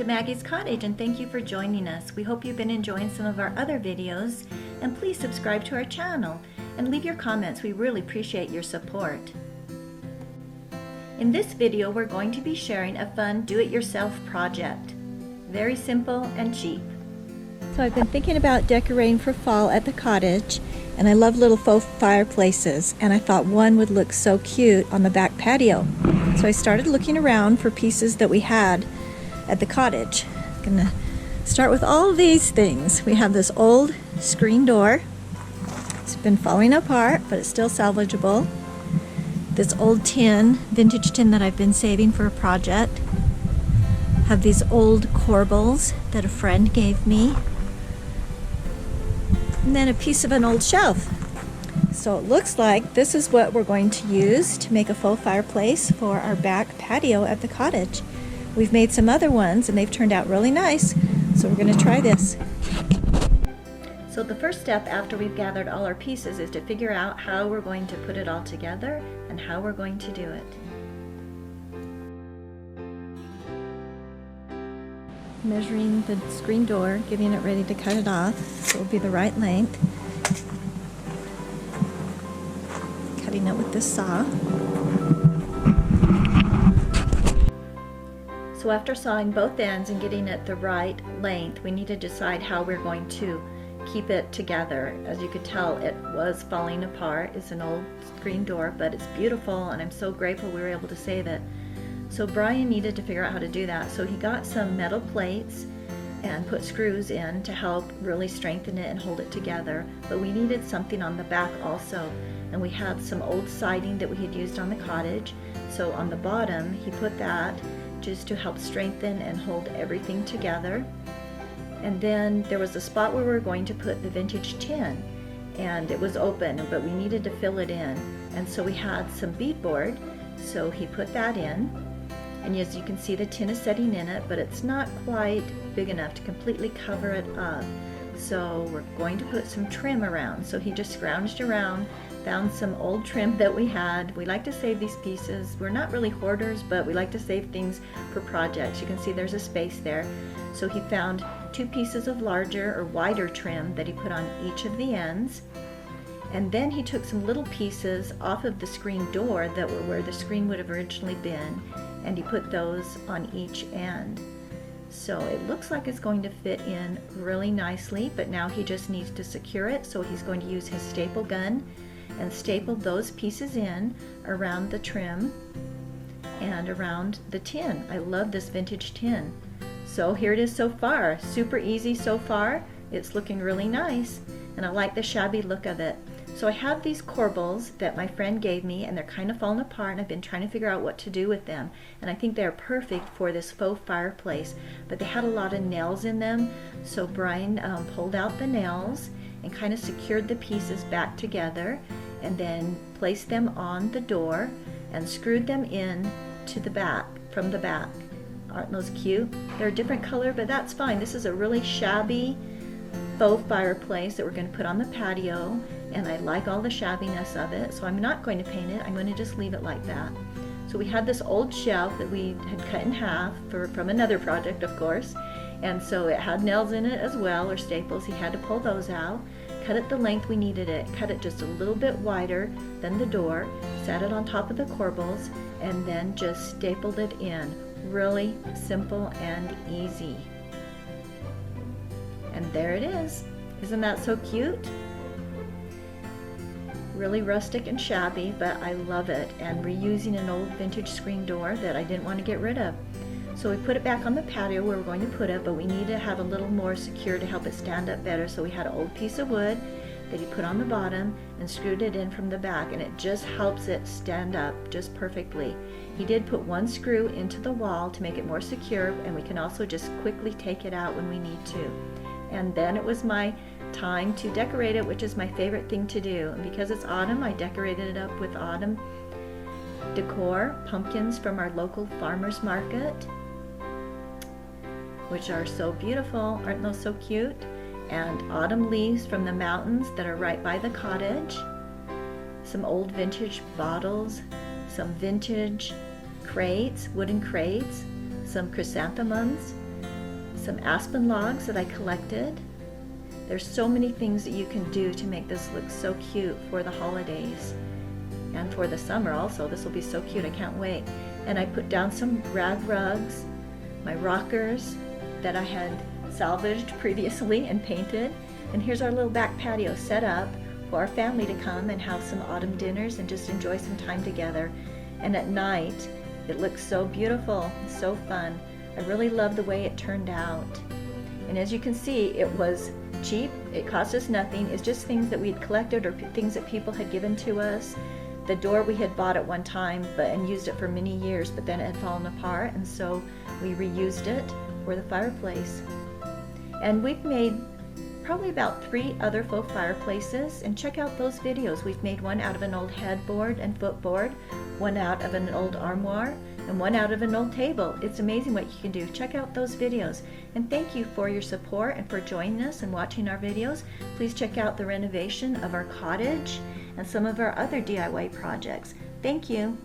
to Maggie's Cottage, and thank you for joining us. We hope you've been enjoying some of our other videos, and please subscribe to our channel and leave your comments. We really appreciate your support. In this video, we're going to be sharing a fun do-it-yourself project. Very simple and cheap. So I've been thinking about decorating for fall at the cottage, and I love little faux fireplaces, and I thought one would look so cute on the back patio. So I started looking around for pieces that we had at the cottage. I'm gonna start with all these things. We have this old screen door. It's been falling apart, but it's still salvageable. This old tin, vintage tin that I've been saving for a project. Have these old corbels that a friend gave me. And then a piece of an old shelf. So it looks like this is what we're going to use to make a faux fireplace for our back patio at the cottage. We've made some other ones and they've turned out really nice, so we're going to try this. So the first step after we've gathered all our pieces is to figure out how we're going to put it all together and how we're going to do it. Measuring the screen door, getting it ready to cut it off, so it'll be the right length. Cutting it with this saw. So after sawing both ends and getting it the right length, we need to decide how we're going to keep it together. As you could tell, it was falling apart. It's an old screen door, but it's beautiful, and I'm so grateful we were able to save it. So Brian needed to figure out how to do that. So he got some metal plates and put screws in to help really strengthen it and hold it together. But we needed something on the back also. And we had some old siding that we had used on the cottage. So on the bottom, he put that just to help strengthen and hold everything together. And then there was a spot where we were going to put the vintage tin. And it was open, but we needed to fill it in. And so we had some beadboard. So he put that in. And as you can see, the tin is setting in it, but it's not quite big enough to completely cover it up. So we're going to put some trim around. So he just scrounged around, found some old trim that we had. We like to save these pieces. We're not really hoarders, but we like to save things for projects. You can see there's a space there. So he found 2 pieces of larger or wider trim that he put on each of the ends. And then he took some little pieces off of the screen door that were where the screen would have originally been, and he put those on each end. So it looks like it's going to fit in really nicely, but now he just needs to secure it. So he's going to use his staple gun and staple those pieces in around the trim and around the tin. I love this vintage tin. So here it is so far. Super easy so far. It's looking really nice, and I like the shabby look of it. So I have these corbels that my friend gave me, and they're kind of falling apart, and I've been trying to figure out what to do with them. And I think they're perfect for this faux fireplace, but they had a lot of nails in them. So Brian pulled out the nails and kind of secured the pieces back together, and then placed them on the door and screwed them in to the back, from the back. Aren't those cute? They're a different color, but that's fine. This is a really shabby faux fireplace that we're going to put on the patio, and I like all the shabbiness of it, so I'm not going to paint it. I'm going to just leave it like that. So we had this old shelf that we had cut in half from another project, of course, and so it had nails in it as well, or staples. He had to pull those out, cut it the length we needed it, cut it just a little bit wider than the door, sat it on top of the corbels, and then just stapled it in. Really simple and easy. And there it is. Isn't that so cute? Really rustic and shabby, but I love it. And reusing an old vintage screen door that I didn't want to get rid of. So we put it back on the patio where we're going to put it, but we need to have a little more secure to help it stand up better. So we had an old piece of wood that he put on the bottom and screwed it in from the back, and it just helps it stand up just perfectly. He did put 1 screw into the wall to make it more secure, and we can also just quickly take it out when we need to. And then it was my time to decorate it, which is my favorite thing to do. And because it's autumn, I decorated it up with autumn decor, pumpkins from our local farmers market, which are so beautiful. Aren't those so cute? And autumn leaves from the mountains that are right by the cottage. Some old vintage bottles, some vintage crates, wooden crates, some chrysanthemums, some aspen logs that I collected. There's so many things that you can do to make this look so cute for the holidays and for the summer also. This will be so cute, I can't wait. And I put down some rag rugs, my rockers that I had salvaged previously and painted. And here's our little back patio set up for our family to come and have some autumn dinners and just enjoy some time together. And at night, it looks so beautiful, so fun. I really love the way it turned out. And as you can see, it was cheap, it cost us nothing. It's just things that we had collected or things that people had given to us. The door we had bought at one time and used it for many years, but then it had fallen apart, and so we reused it for the fireplace. And we've made probably about 3 other faux fireplaces, and check out those videos. We've made one out of an old headboard and footboard, one out of an old armoire, and one out of an old table. It's amazing what you can do. Check out those videos. And thank you for your support and for joining us and watching our videos. Please check out the renovation of our cottage and some of our other DIY projects. Thank you.